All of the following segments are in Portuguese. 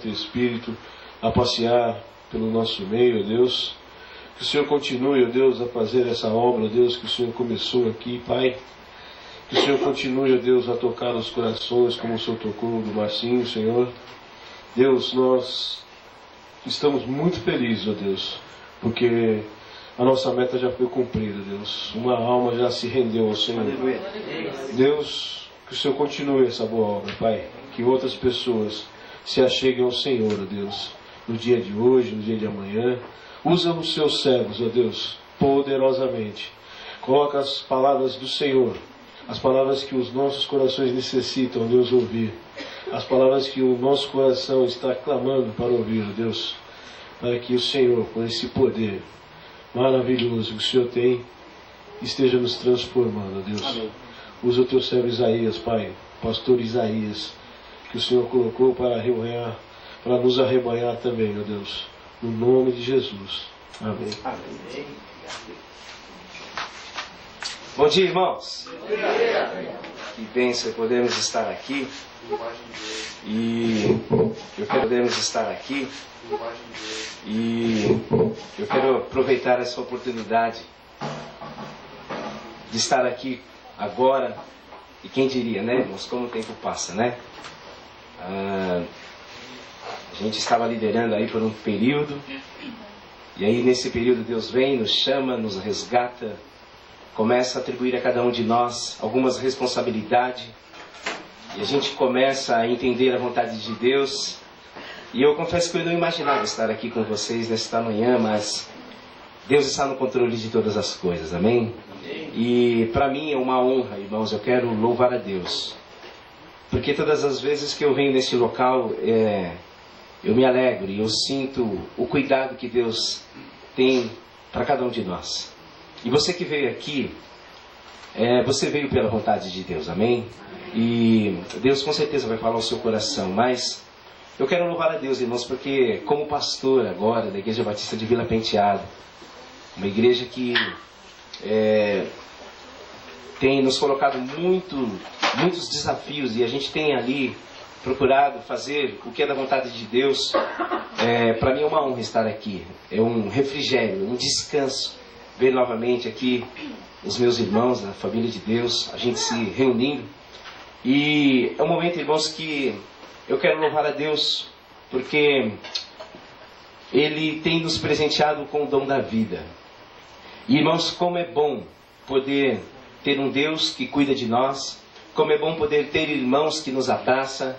Teu Espírito a passear pelo nosso meio, ó Deus. Que o Senhor continue, ó Deus, a fazer essa obra, ó Deus, que o Senhor começou aqui, Pai. Que o Senhor continue, ó Deus, a tocar os corações, como o Senhor tocou do Marcinho, Senhor. Deus, nós estamos muito felizes, ó Deus, porque a nossa meta já foi cumprida, Deus. Uma alma já se rendeu ao Senhor. Deus, que o Senhor continue essa boa obra, Pai. Que outras pessoas se acheguem ao Senhor, ó Deus, no dia de hoje, no dia de amanhã. Usa os seus servos, ó Deus, poderosamente. Coloca as palavras do Senhor, as palavras que os nossos corações necessitam, ó Deus, ouvir. As palavras que o nosso coração está clamando para ouvir, ó Deus. Para que o Senhor, com esse poder maravilhoso que o Senhor tem, esteja nos transformando, ó Deus. Amém. Usa o teu servo Isaías, Pai, pastor Isaías, que o Senhor colocou para arrebanhar, para nos arrebanhar também, ó Deus. No nome de Jesus. Amém. Amém. Bom dia, irmãos. Que bênção podemos estar aqui. E eu quero aproveitar essa oportunidade de estar aqui agora. E quem diria, né, irmãos, como o tempo passa, né? A gente estava liderando aí por um período, e aí nesse período Deus vem, nos chama, nos resgata, começa a atribuir a cada um de nós algumas responsabilidades, e a gente começa a entender a vontade de Deus. E eu confesso que eu não imaginava estar aqui com vocês nesta manhã, mas Deus está no controle de todas as coisas, amém? E para mim é uma honra, irmãos, eu quero louvar a Deus, porque todas as vezes que eu venho neste local, eu me alegro e eu sinto o cuidado que Deus tem para cada um de nós. E você que veio aqui, você veio pela vontade de Deus, amém? E Deus com certeza vai falar ao seu coração, mas eu quero louvar a Deus, irmãos, porque como pastor agora da Igreja Batista de Vila Penteado, uma igreja que tem nos colocado muitos desafios, e a gente tem ali procurado fazer o que é da vontade de Deus. Para mim é uma honra estar aqui, é um refrigério, um descanso, ver novamente aqui os meus irmãos, a família de Deus, a gente se reunindo. E é um momento, irmãos, que eu quero louvar a Deus, porque Ele tem nos presenteado com o dom da vida. E, irmãos, como é bom poder ter um Deus que cuida de nós, como é bom poder ter irmãos que nos abraçam,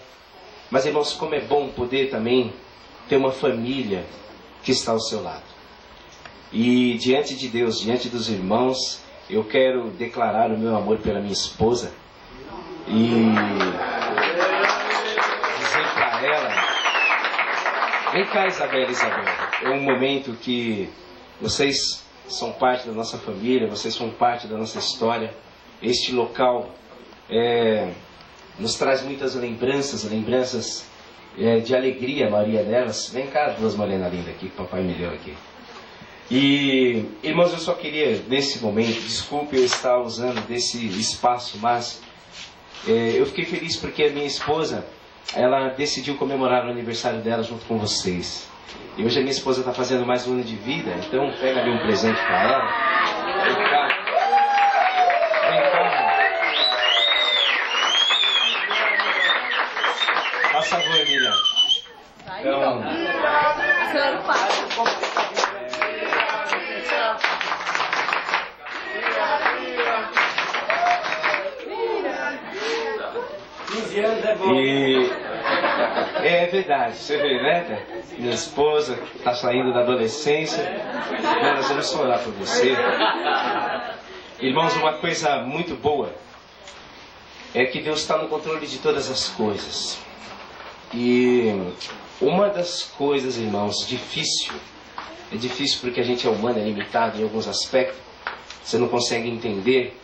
mas, irmãos, como é bom poder também ter uma família que está ao seu lado. E diante de Deus, diante dos irmãos, eu quero declarar o meu amor pela minha esposa e dizer para ela: vem cá, Isabela. É um momento que vocês são parte da nossa família, vocês são parte da nossa história. Este local nos traz muitas lembranças de alegria, a maioria delas. Vem cá, duas morenas lindas aqui, que o papai me deu aqui. E, irmãos, eu só queria, nesse momento, desculpe eu estar usando desse espaço, mas eu fiquei feliz porque a minha esposa, ela decidiu comemorar o aniversário dela junto com vocês. E hoje a minha esposa está fazendo mais um ano de vida, então pega ali um presente para ela. Vem cá. Faça favor, Miriam. Então, e é verdade, você vê, né? Minha esposa está saindo da adolescência. Nós vamos orar por você. Irmãos, uma coisa muito boa é que Deus está no controle de todas as coisas. E uma das coisas, irmãos, é difícil porque a gente é humano, é limitado em alguns aspectos, você não consegue entender,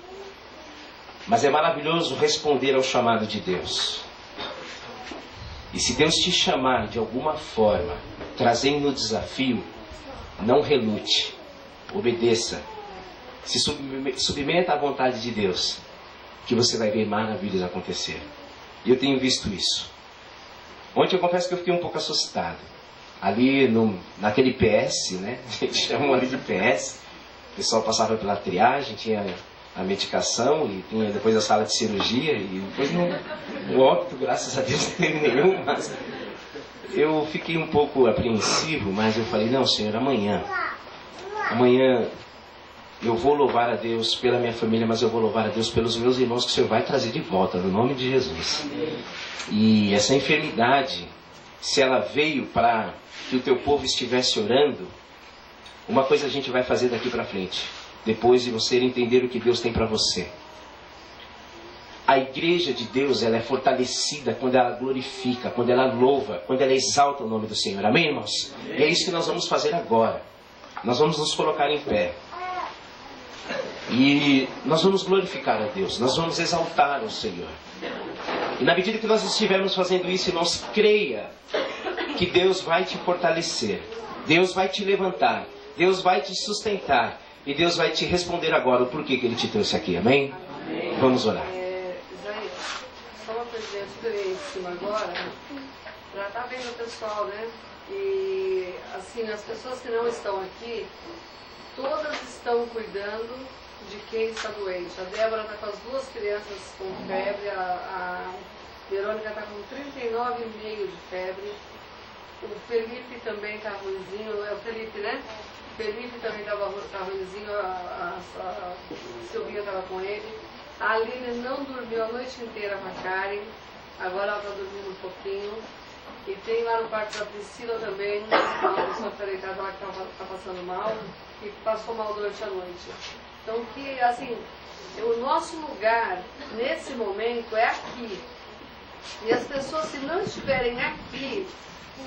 mas é maravilhoso responder ao chamado de Deus. E se Deus te chamar de alguma forma, trazendo o desafio, não relute, obedeça, se submeta à vontade de Deus, que você vai ver maravilhas acontecer. E eu tenho visto isso. Ontem eu confesso que eu fiquei um pouco assustado. Ali naquele PS, né? A gente chamou ali de PS. O pessoal passava pela triagem, tinha a medicação e tinha depois a sala de cirurgia e depois no óbito, graças a Deus, não teve nenhum, mas eu fiquei um pouco apreensivo, mas eu falei, não, Senhor, amanhã eu vou louvar a Deus pela minha família, mas eu vou louvar a Deus pelos meus irmãos que o Senhor vai trazer de volta, no nome de Jesus. E essa enfermidade, se ela veio para que o teu povo estivesse orando, uma coisa a gente vai fazer daqui para frente, depois de você entender o que Deus tem para você. A igreja de Deus, ela é fortalecida quando ela glorifica, quando ela louva, quando ela exalta o nome do Senhor. Amém, irmãos? E é isso que nós vamos fazer agora. Nós vamos nos colocar em pé. E nós vamos glorificar a Deus, nós vamos exaltar o Senhor. E na medida que nós estivermos fazendo isso, irmãos, creia que Deus vai te fortalecer, Deus vai te levantar, Deus vai te sustentar e Deus vai te responder agora o porquê que Ele te trouxe aqui, amém? Amém. Vamos orar. Isaías, só uma coisinha diferente em cima agora, já está vendo o pessoal, né? E assim, as pessoas que não estão aqui, todas estão cuidando de quem está doente. A Débora está com as duas crianças com febre, a Verônica está com 39,5 de febre, o Felipe também está ruimzinho, é o Felipe, né? O Felipe também estava ruimzinho, a Silvia estava com ele. A Aline não dormiu a noite inteira com a Karen, agora ela está dormindo um pouquinho. E tem lá no quarto da Priscila também, uma pessoa que está deitada lá que está passando mal, que passou mal durante a noite. Então, que, assim, o nosso lugar, nesse momento, é aqui. E as pessoas, se não estiverem aqui,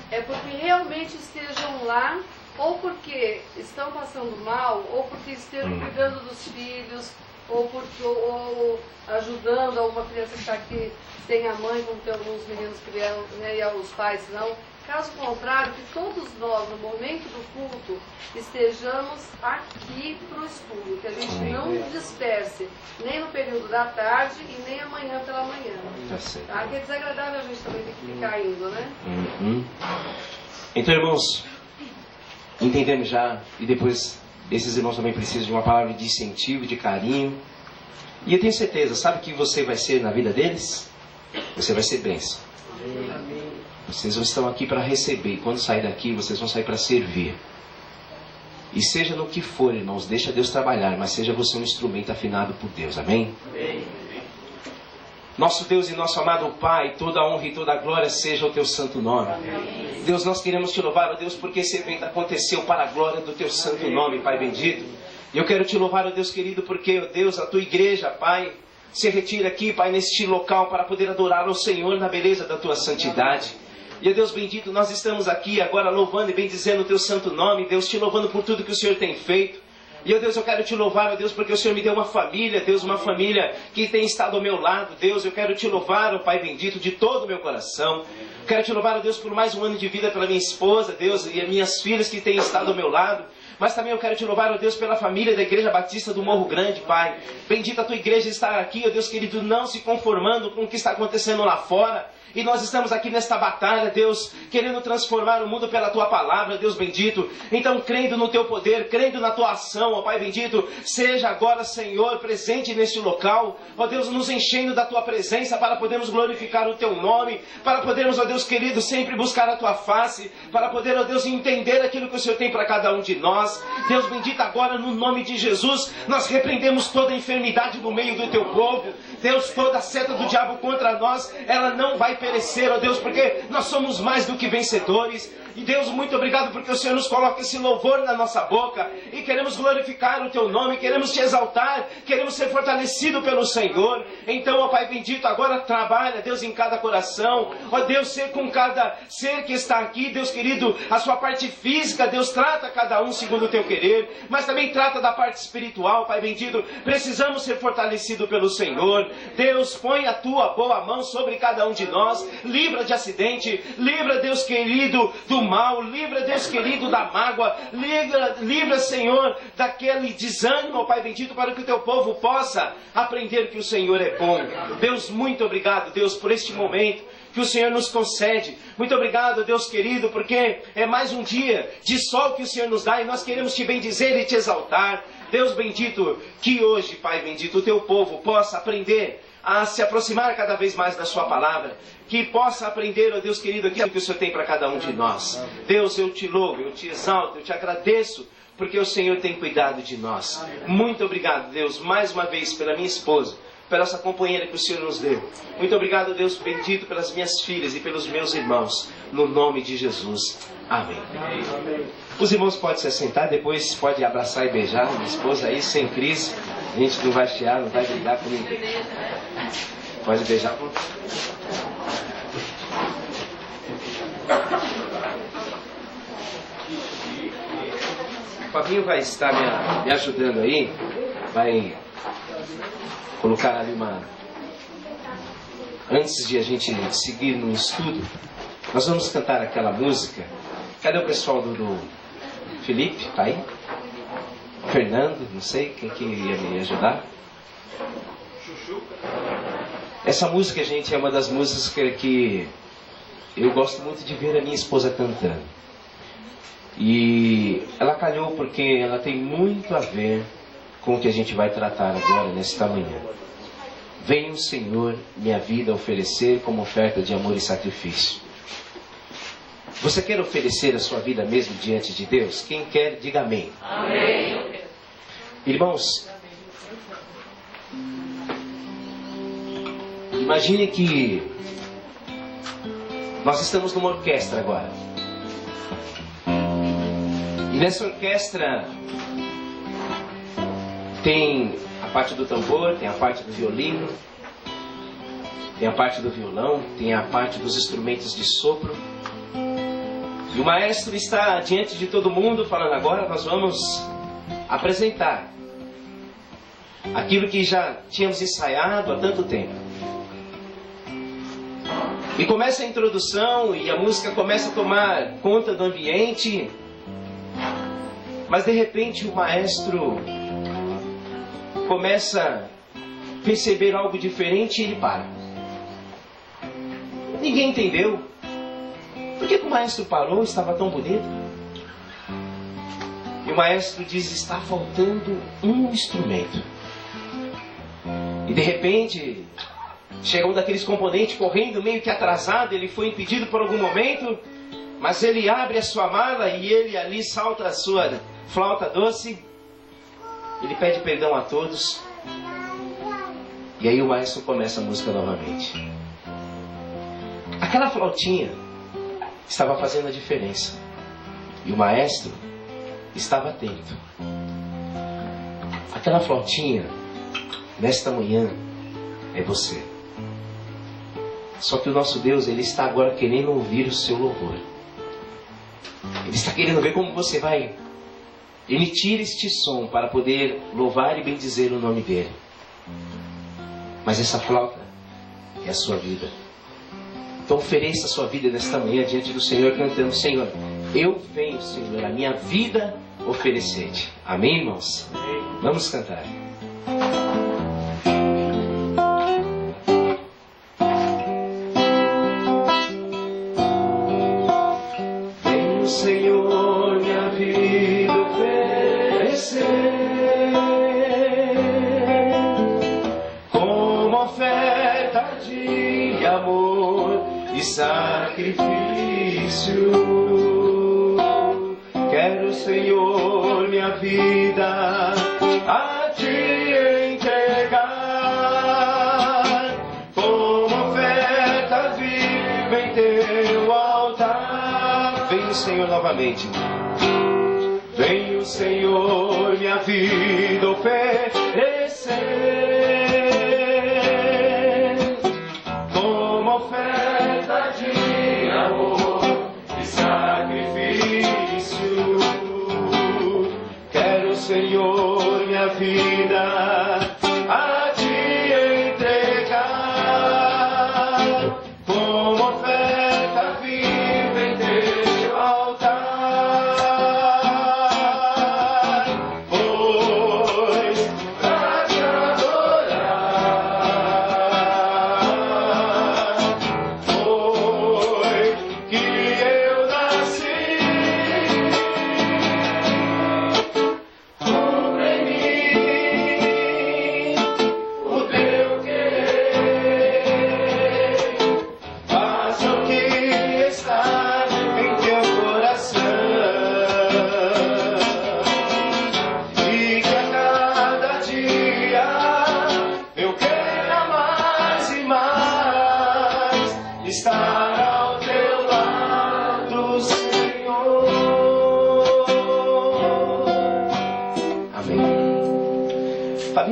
é porque realmente estejam lá, ou porque estão passando mal, ou porque estejam cuidando dos filhos, ou ajudando alguma criança que está aqui, tem a mãe, como tem alguns meninos que vieram, né, e os pais não. Caso contrário, que todos nós, no momento do culto, estejamos aqui para o estudo, que a gente não disperse, nem no período da tarde e nem amanhã pela manhã. Tá? Que é desagradável a gente também ter que ficar indo, né? Então, irmãos, entendemos já, e depois esses irmãos também precisam de uma palavra de incentivo, de carinho. E eu tenho certeza, sabe o que você vai ser na vida deles? Você vai ser bênção. Vocês estão aqui para receber. E quando sair daqui, vocês vão sair para servir. E seja no que for, irmãos, deixa Deus trabalhar, mas seja você um instrumento afinado por Deus. Amém? Amém. Nosso Deus e nosso amado Pai, toda a honra e toda a glória seja o Teu santo nome. Amém. Deus, nós queremos Te louvar, ó Deus, porque esse evento aconteceu para a glória do Teu santo nome, Pai bendito. E eu quero Te louvar, ó Deus querido, porque, ó Deus, a Tua igreja, Pai, se retira aqui, Pai, neste local para poder adorar ao Senhor na beleza da Tua santidade. E, ó Deus bendito, nós estamos aqui agora louvando e bendizendo o Teu santo nome, Deus, Te louvando por tudo que o Senhor tem feito. E, ó Deus, eu quero Te louvar, ó Deus, porque o Senhor me deu uma família, Deus, uma família que tem estado ao meu lado, Deus. Eu quero Te louvar, ó Pai bendito, de todo o meu coração. Quero Te louvar, ó Deus, por mais um ano de vida pela minha esposa, Deus, e as minhas filhas que têm estado ao meu lado. Mas também eu quero Te louvar, ó Deus, pela família da Igreja Batista do Morro Grande, Pai. Bendita a Tua igreja estar aqui, ó Deus querido, não se conformando com o que está acontecendo lá fora. E nós estamos aqui nesta batalha, Deus, querendo transformar o mundo pela Tua palavra, Deus bendito. Então, crendo no Teu poder, crendo na Tua ação, ó Pai bendito, seja agora, Senhor, presente neste local. Ó Deus, nos enchendo da Tua presença para podermos glorificar o Teu nome, para podermos, ó Deus querido, sempre buscar a Tua face, para poder, ó Deus, entender aquilo que o Senhor tem para cada um de nós. Deus bendito, agora, no nome de Jesus, nós repreendemos toda enfermidade no meio do Teu povo. Deus, toda a seta do diabo contra nós, ela não vai perecer, ó Deus, porque nós somos mais do que vencedores. E Deus, muito obrigado porque o Senhor nos coloca esse louvor na nossa boca. E queremos glorificar o Teu nome, queremos Te exaltar, queremos ser fortalecidos pelo Senhor. Então, ó Pai bendito, agora trabalha, Deus, em cada coração. Ó Deus, ser com cada ser que está aqui, Deus querido, a sua parte física, Deus, trata cada um segundo o Teu querer. Mas também trata da parte espiritual, Pai bendito. Precisamos ser fortalecidos pelo Senhor. Deus, põe a Tua boa mão sobre cada um de nós. Livra de acidente, livra, Deus querido, do mal, livra, Deus querido, da mágoa, livra, Senhor, daquele desânimo, Pai bendito, para que o Teu povo possa aprender que o Senhor é bom. Deus, muito obrigado, Deus, por este momento que o Senhor nos concede. Muito obrigado, Deus querido, porque é mais um dia de sol que o Senhor nos dá e nós queremos te bendizer e te exaltar. Deus bendito, que hoje, Pai bendito, o teu povo possa aprender a se aproximar cada vez mais da sua palavra, que possa aprender, ó Deus querido, aquilo que o Senhor tem para cada um de nós. Deus, eu te louvo, eu te exalto, eu te agradeço, porque o Senhor tem cuidado de nós. Muito obrigado, Deus, mais uma vez pela minha esposa, pela essa companheira que o Senhor nos deu. Muito obrigado, Deus bendito, pelas minhas filhas e pelos meus irmãos, no nome de Jesus. Amém. Os irmãos podem se assentar, depois pode abraçar e beijar minha esposa aí, sem crise. A gente não vai chiar, não vai brigar com ninguém. Pode beijar. O Fabinho vai estar me ajudando aí, vai colocar ali uma... Antes de a gente seguir no estudo, nós vamos cantar aquela música. Cadê o pessoal do Felipe? Tá aí? Fernando, não sei quem que ia me ajudar. Essa música, gente, é uma das músicas que eu gosto muito de ver a minha esposa cantando. E ela calhou porque ela tem muito a ver com o que a gente vai tratar agora, nesta manhã. Venha o Senhor minha vida oferecer como oferta de amor e sacrifício. Você quer oferecer a sua vida mesmo diante de Deus? Quem quer, diga amém. Amém. Irmãos, imagine que nós estamos numa orquestra agora. E nessa orquestra tem a parte do tambor, tem a parte do violino, tem a parte do violão, tem a parte dos instrumentos de sopro. E o maestro está diante de todo mundo falando: agora nós vamos apresentar aquilo que já tínhamos ensaiado há tanto tempo. E começa a introdução e a música começa a tomar conta do ambiente. Mas de repente o maestro começa a perceber algo diferente e ele para. Ninguém entendeu. Por que o maestro parou? Estava tão bonito. E o maestro diz: está faltando um instrumento. E de repente chega um daqueles componentes correndo meio que atrasado. Ele foi impedido por algum momento, mas ele abre a sua mala e ele ali salta a sua flauta doce. Ele pede perdão a todos. E aí o maestro começa a música novamente. Aquela flautinha estava fazendo a diferença. E o maestro estava atento. Aquela flautinha, nesta manhã, é você. Só que o nosso Deus, Ele está agora querendo ouvir o seu louvor. Ele está querendo ver como você vai emitir este som para poder louvar e bendizer o nome dEle. Mas essa flauta é a sua vida. Então ofereça a sua vida nesta manhã diante do Senhor, cantando: Senhor, eu venho, Senhor, a minha vida oferecer-te. Amém, irmãos? Amém. Vamos cantar. Venho, Senhor, minha vida oferecer como oferta de amor e sacrifício. Quero, Senhor, minha vida a te entregar como oferta viva em teu altar. Vem o Senhor novamente. Vem o Senhor minha vida oferecer como oferta de amor e sacrifício. Quero, Senhor, minha vida a te entregar como oferta viva em teu altar. Pois pra te adorar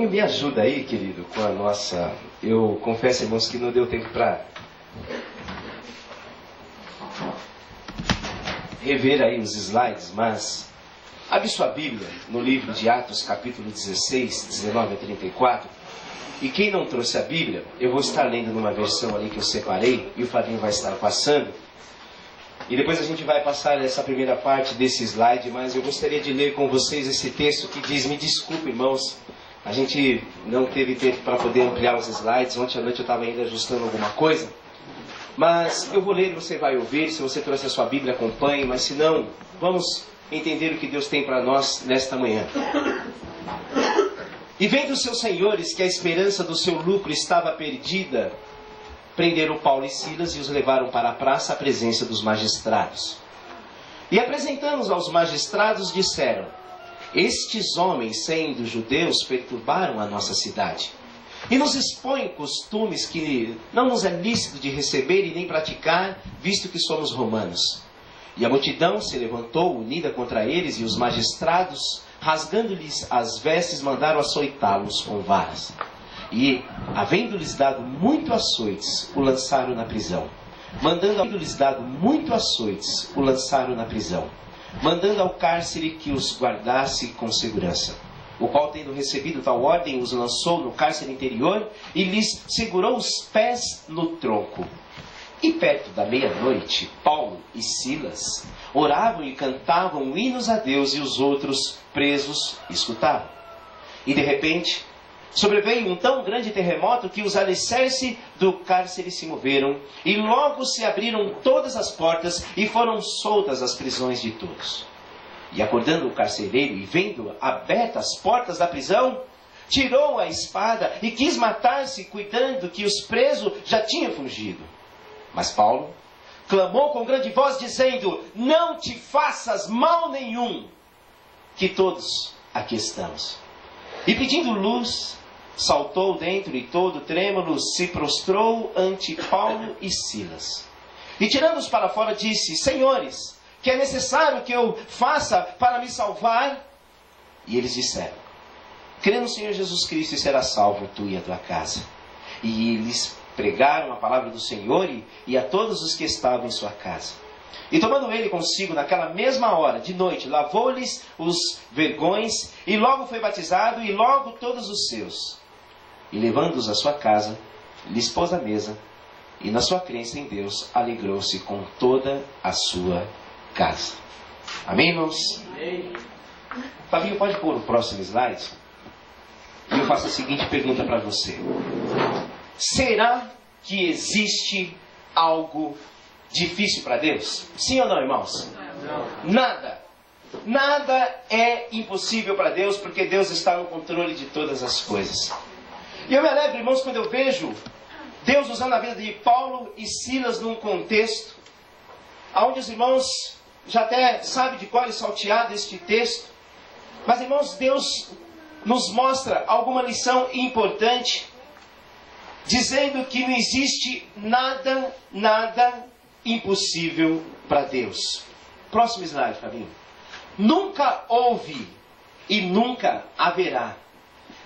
Fabinho, me ajuda aí, querido, com a nossa... Eu confesso, irmãos, que não deu tempo para rever aí os slides, mas abre sua Bíblia no livro de Atos, capítulo 16, 19 a 34. E quem não trouxe a Bíblia, eu vou estar lendo numa versão ali que eu separei, e o Fabinho vai estar passando. E depois a gente vai passar essa primeira parte desse slide, mas eu gostaria de ler com vocês esse texto que diz: me desculpe, irmãos, a gente não teve tempo para poder ampliar os slides. Ontem à noite eu estava ainda ajustando alguma coisa. Mas eu vou ler e você vai ouvir. Se você trouxe a sua Bíblia, acompanhe. Mas se não, vamos entender o que Deus tem para nós nesta manhã. E vendo os seus senhores que a esperança do seu lucro estava perdida, prenderam Paulo e Silas e os levaram para a praça à presença dos magistrados. E apresentando-os aos magistrados, disseram: estes homens, sendo judeus, perturbaram a nossa cidade e nos expõem costumes que não nos é lícito de receber e nem praticar, visto que somos romanos. E a multidão se levantou unida contra eles, e os magistrados, rasgando-lhes as vestes, mandaram açoitá-los com varas. E, havendo-lhes dado muito açoites, o lançaram na prisão. Mandando ao cárcere que os guardasse com segurança. O qual, tendo recebido tal ordem, os lançou no cárcere interior e lhes segurou os pés no tronco. E perto da meia-noite, Paulo e Silas oravam e cantavam hinos a Deus, e os outros presos escutavam. E de repente sobreveio um tão grande terremoto que os alicerces do cárcere se moveram, e logo se abriram todas as portas, e foram soltas as prisões de todos. E acordando o carcereiro, e vendo abertas as portas da prisão, tirou a espada e quis matar-se, cuidando que os presos já tinham fugido. Mas Paulo clamou com grande voz, dizendo: não te faças mal nenhum, que todos aqui estamos. E pedindo luz, saltou dentro, e todo trêmulo se prostrou ante Paulo e Silas. E tirando-os para fora, disse: senhores, que é necessário que eu faça para me salvar? E eles disseram: crê no Senhor Jesus Cristo e serás salvo, tu e a tua casa. E eles pregaram a palavra do Senhor e a todos os que estavam em sua casa. E tomando ele consigo naquela mesma hora, de noite, lavou-lhes os vergões, e logo foi batizado, e logo todos os seus. E levando-os à sua casa, lhes pôs a mesa, e na sua crença em Deus, alegrou-se com toda a sua casa. Amém, irmãos? Amém. Fabinho, pode pôr o próximo slide? E eu faço a seguinte pergunta para você: será que existe algo difícil para Deus? Sim ou não, irmãos? Não. Nada é impossível para Deus, porque Deus está no controle de todas as coisas. E eu me alegro, irmãos, quando eu vejo Deus usando a vida de Paulo e Silas num contexto onde os irmãos já até sabem de cor e salteado este texto. Mas, irmãos, Deus nos mostra alguma lição importante, dizendo que não existe nada impossível para Deus. Próximo slide, Fabinho. Nunca houve e nunca haverá.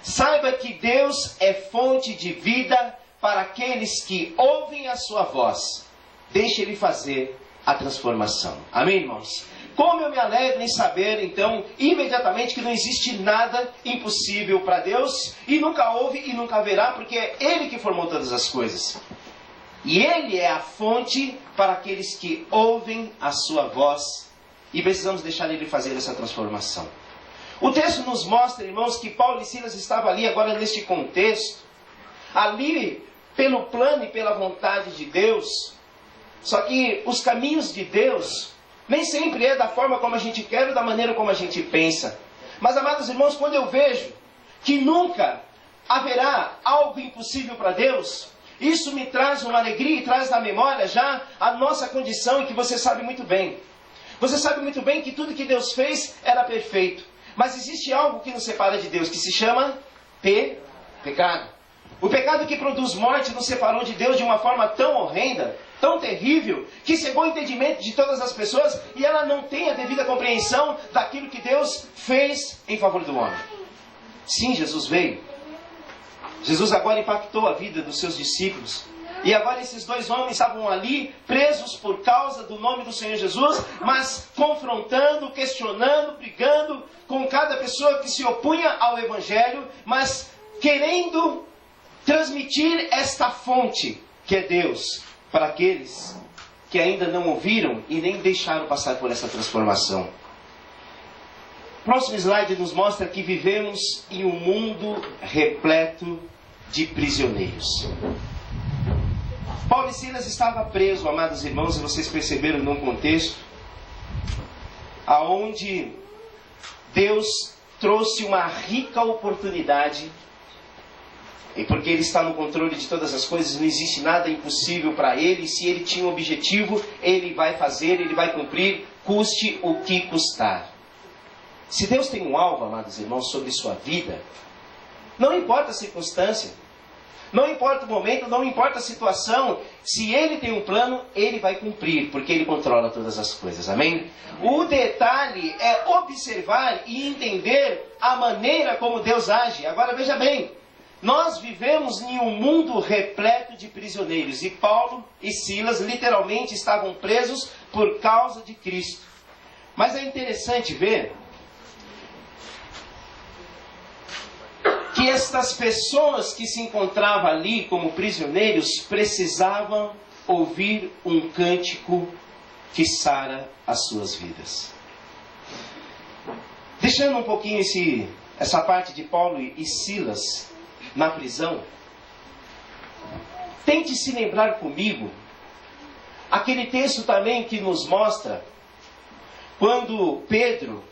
Saiba que Deus é fonte de vida para aqueles que ouvem a sua voz. Deixe Ele fazer a transformação. Amém, irmãos? Como eu me alegro em saber, então, imediatamente que não existe nada impossível para Deus, e nunca houve e nunca haverá, porque é Ele que formou todas as coisas. E Ele é a fonte para aqueles que ouvem a sua voz, e precisamos deixar Ele fazer essa transformação. O texto nos mostra, irmãos, que Paulo e Silas estavam ali agora neste contexto, ali pelo plano e pela vontade de Deus. Só que os caminhos de Deus nem sempre é da forma como a gente quer ou da maneira como a gente pensa. Mas, amados irmãos, quando eu vejo que nunca haverá algo impossível para Deus, isso me traz uma alegria e traz na memória já a nossa condição, e que você sabe muito bem. Você sabe muito bem que tudo que Deus fez era perfeito. Mas existe algo que nos separa de Deus, que se chama pecado. O pecado que produz morte nos separou de Deus de uma forma tão horrenda, tão terrível, que cegou o entendimento de todas as pessoas, e ela não tem a devida compreensão daquilo que Deus fez em favor do homem. Sim, Jesus veio Jesus agora impactou a vida dos seus discípulos. E agora esses dois homens estavam ali, presos por causa do nome do Senhor Jesus, mas confrontando, questionando, brigando com cada pessoa que se opunha ao Evangelho, mas querendo transmitir esta fonte, que é Deus, para aqueles que ainda não ouviram e nem deixaram passar por essa transformação. O próximo slide nos mostra que vivemos em um mundo repleto de prisioneiros. Paulo e Silas estavam presos, amados irmãos, e vocês perceberam num contexto aonde Deus trouxe uma rica oportunidade, e porque Ele está no controle de todas as coisas, não existe nada impossível para Ele. Se Ele tinha um objetivo, Ele vai fazer, Ele vai cumprir, custe o que custar. Se Deus tem um alvo, amados irmãos, sobre sua vida, não importa a circunstância, não importa o momento, não importa a situação, se Ele tem um plano, Ele vai cumprir, porque Ele controla todas as coisas, amém? O detalhe é observar e entender a maneira como Deus age. Agora veja bem, nós vivemos em um mundo repleto de prisioneiros, e Paulo e Silas literalmente estavam presos por causa de Cristo. Mas é interessante ver que estas pessoas que se encontravam ali como prisioneiros precisavam ouvir um cântico que sara as suas vidas. Deixando um pouquinho essa parte de Paulo e Silas na prisão, tente se lembrar comigo aquele texto também que nos mostra quando Pedro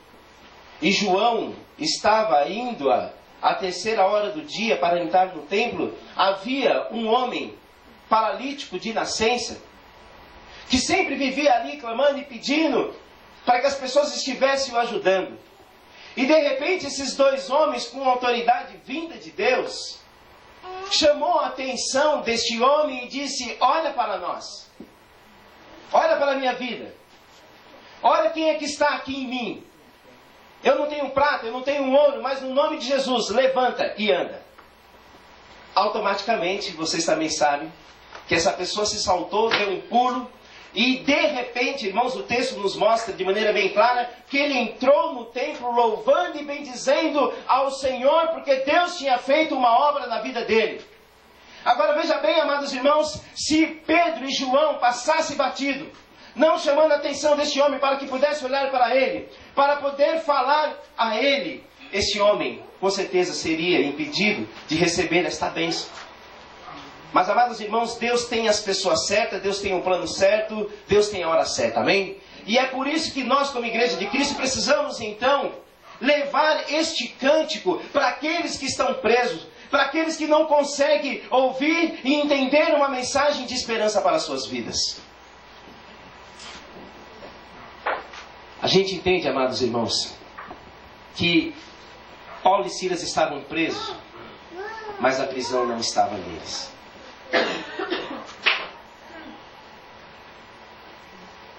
e João estavam indo à terceira hora do dia para entrar no templo. Havia um homem paralítico de nascença, que sempre vivia ali clamando e pedindo para que as pessoas estivessem o ajudando. E de repente esses dois homens, com autoridade vinda de Deus, chamou a atenção deste homem e disse: olha para nós, olha para a minha vida, olha quem é que está aqui em mim. Eu não tenho prata, eu não tenho ouro, mas no nome de Jesus, levanta e anda. Automaticamente, vocês também sabem que essa pessoa se saltou, deu um pulo, e de repente, irmãos, o texto nos mostra de maneira bem clara que ele entrou no templo louvando e bendizendo ao Senhor, porque Deus tinha feito uma obra na vida dele. Agora veja bem, amados irmãos, se Pedro e João passassem batido, não chamando a atenção deste homem para que pudesse olhar para ele, para poder falar a ele, este homem com certeza seria impedido de receber esta bênção. Mas, amados irmãos, Deus tem as pessoas certas, Deus tem um plano certo, Deus tem a hora certa, amém? E é por isso que nós, como Igreja de Cristo, precisamos então levar este cântico para aqueles que estão presos, para aqueles que não conseguem ouvir e entender uma mensagem de esperança para as suas vidas. A gente entende, amados irmãos, que Paulo e Silas estavam presos, mas a prisão não estava neles.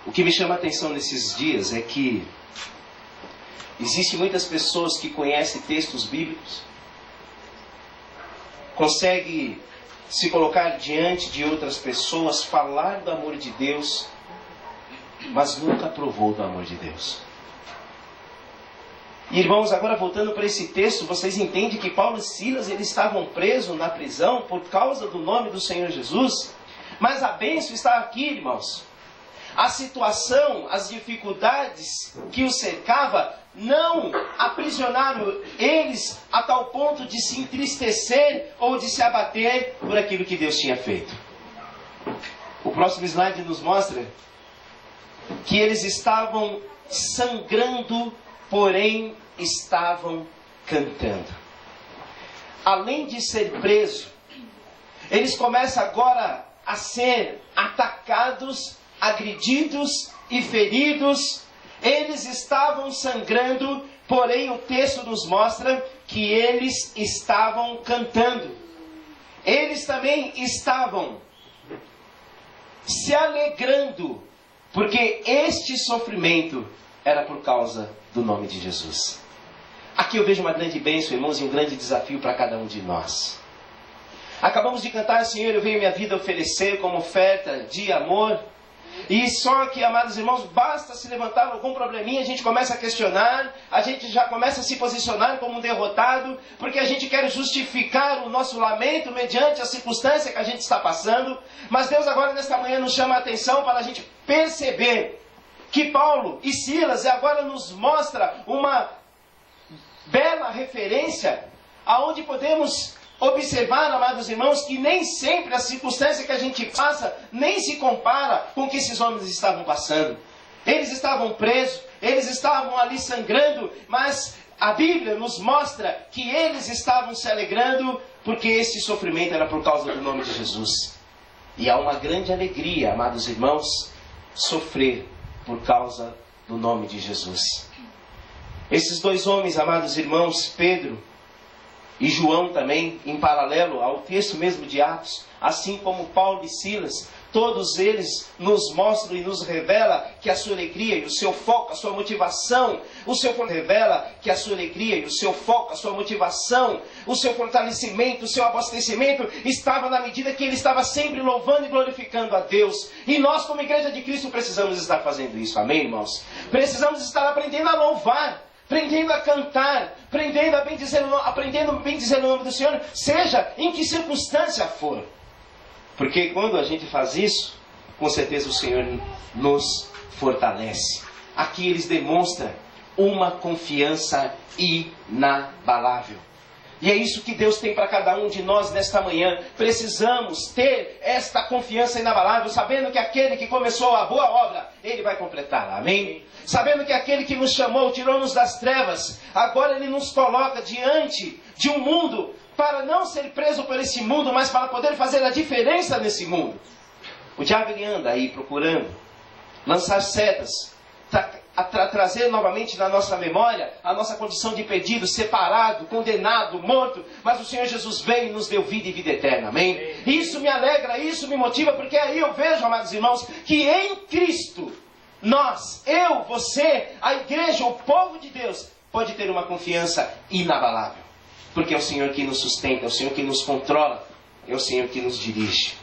O que me chama a atenção nesses dias é que existem muitas pessoas que conhecem textos bíblicos, conseguem se colocar diante de outras pessoas, falar do amor de Deus, mas nunca provou do amor de Deus. E, irmãos, agora voltando para esse texto, vocês entendem que Paulo e Silas eles estavam presos na prisão por causa do nome do Senhor Jesus, mas a bênção está aqui, irmãos. A situação, as dificuldades que os cercava não aprisionaram eles a tal ponto de se entristecer ou de se abater por aquilo que Deus tinha feito. O próximo slide nos mostra que eles estavam sangrando, porém estavam cantando. Além de ser presos, eles começam agora a ser atacados, agredidos e feridos. Eles estavam sangrando, porém o texto nos mostra que eles estavam cantando. Eles também estavam se alegrando, porque este sofrimento era por causa do nome de Jesus. Aqui eu vejo uma grande bênção, irmãos, e um grande desafio para cada um de nós. Acabamos de cantar, Senhor, eu venho minha vida oferecer como oferta de amor. E só que, amados irmãos, basta se levantar algum probleminha, a gente começa a questionar, a gente já começa a se posicionar como um derrotado, porque a gente quer justificar o nosso lamento mediante a circunstância que a gente está passando. Mas Deus agora nesta manhã nos chama a atenção para a gente perceber que Paulo e Silas agora nos mostra uma bela referência aonde podemos observar, amados irmãos, que nem sempre a circunstância que a gente passa nem se compara com o que esses homens estavam passando. Eles estavam presos, eles estavam ali sangrando, mas a Bíblia nos mostra que eles estavam se alegrando porque esse sofrimento era por causa do nome de Jesus. E há uma grande alegria, amados irmãos, sofrer por causa do nome de Jesus. Esses dois homens, amados irmãos, Pedro e João também, em paralelo ao texto mesmo de Atos, assim como Paulo e Silas, todos eles nos mostram e nos revela que a sua alegria e o seu foco, a sua motivação, o seu revela que a sua alegria e o seu foco, a sua motivação, o seu fortalecimento, o seu abastecimento estava na medida que ele estava sempre louvando e glorificando a Deus. E nós, como Igreja de Cristo, precisamos estar fazendo isso, amém, irmãos? Precisamos estar aprendendo a louvar, aprendendo a cantar, aprendendo a bendizer o nome do Senhor, seja em que circunstância for. Porque quando a gente faz isso, com certeza o Senhor nos fortalece. Aqui eles demonstram uma confiança inabalável. E é isso que Deus tem para cada um de nós nesta manhã. Precisamos ter esta confiança inabalável, sabendo que aquele que começou a boa obra, Ele vai completar. Amém? Sabendo que aquele que nos chamou, tirou-nos das trevas, agora Ele nos coloca diante de um mundo para não ser preso por esse mundo, mas para poder fazer a diferença nesse mundo. O diabo ele anda aí procurando lançar setas, trazer novamente na nossa memória a nossa condição de perdido, separado, condenado, morto. Mas o Senhor Jesus veio e nos deu vida e vida eterna. Amém? Isso me alegra, isso me motiva, porque aí eu vejo, amados irmãos, que em Cristo, nós, eu, você, a igreja, o povo de Deus, pode ter uma confiança inabalável. Porque é o Senhor que nos sustenta, é o Senhor que nos controla, é o Senhor que nos dirige.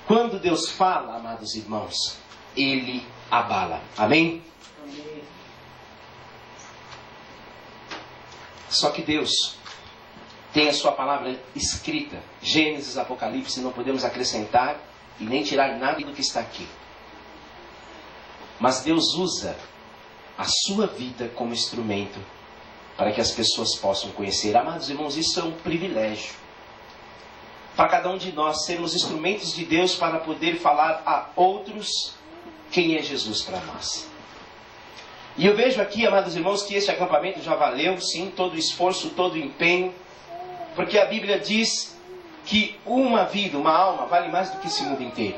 Quando Deus fala, amados irmãos, Ele abala. Amém? Amém. Só que Deus tem a sua palavra escrita. Gênesis, Apocalipse, não podemos acrescentar e nem tirar nada do que está aqui. Mas Deus usa a sua vida como instrumento para que as pessoas possam conhecer. Amados irmãos, isso é um privilégio. Para cada um de nós sermos instrumentos de Deus para poder falar a outros quem é Jesus para nós. E eu vejo aqui, amados irmãos, que este acampamento já valeu, sim, todo o esforço, todo o empenho, porque a Bíblia diz que uma vida, uma alma, vale mais do que esse mundo inteiro.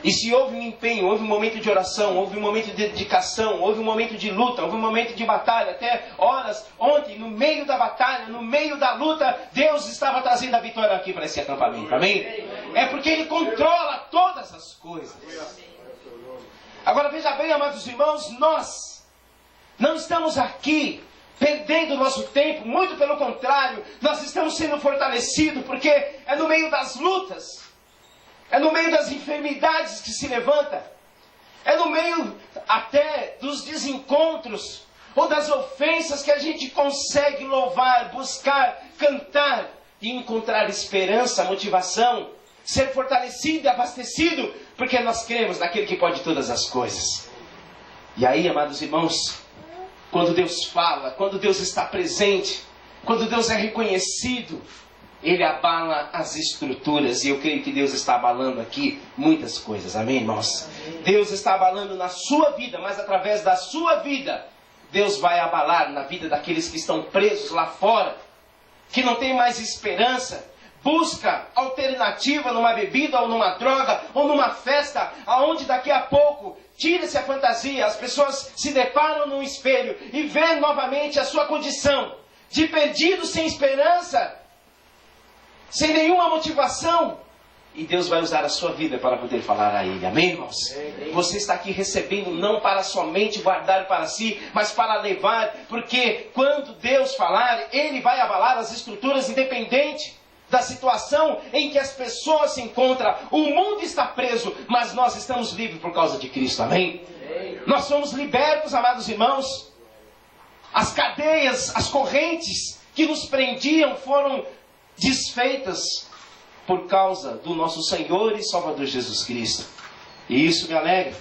E se houve um empenho, houve um momento de oração, houve um momento de dedicação, houve um momento de luta, houve um momento de batalha, até horas, ontem, no meio da batalha, no meio da luta, Deus estava trazendo a vitória aqui para esse acampamento, amém? É porque Ele controla todas as coisas. Agora veja bem, amados irmãos, nós não estamos aqui perdendo o nosso tempo, muito pelo contrário, nós estamos sendo fortalecidos, porque é no meio das lutas, é no meio das enfermidades que se levanta, é no meio até dos desencontros ou das ofensas que a gente consegue louvar, buscar, cantar e encontrar esperança, motivação, ser fortalecido e abastecido, porque nós cremos naquele que pode todas as coisas. E aí, amados irmãos, quando Deus fala, quando Deus está presente, quando Deus é reconhecido, Ele abala as estruturas. E eu creio que Deus está abalando aqui muitas coisas. Amém, irmãos? Amém. Deus está abalando na sua vida, mas através da sua vida, Deus vai abalar na vida daqueles que estão presos lá fora, que não tem mais esperança, busca alternativa numa bebida ou numa droga ou numa festa, aonde daqui a pouco tira-se a fantasia, as pessoas se deparam num espelho e vêem novamente a sua condição de perdido, sem esperança, sem nenhuma motivação, E Deus vai usar a sua vida para poder falar a Ele. Amém, irmãos? Você está aqui recebendo não para somente guardar para si, mas para levar. Porque quando Deus falar, Ele vai abalar as estruturas independente da situação em que as pessoas se encontram. O mundo está preso, mas nós estamos livres por causa de Cristo. Amém? Nós somos libertos, amados irmãos. As cadeias, as correntes que nos prendiam foram desfeitas por causa do nosso Senhor e Salvador Jesus Cristo. E isso me alegra.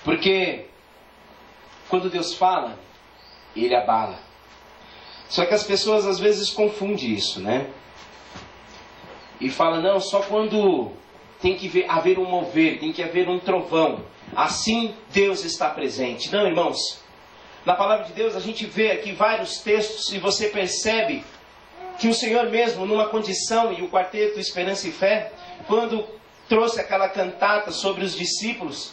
Porque quando Deus fala, Ele abala. Só que as pessoas às vezes confundem isso, né? E falam, não, só quando tem que haver um mover, tem que haver um trovão. Assim Deus está presente. Não, irmãos. Na palavra de Deus a gente vê aqui vários textos e você percebe que o Senhor mesmo, numa condição, e o quarteto Esperança e Fé, quando trouxe aquela cantata sobre os discípulos,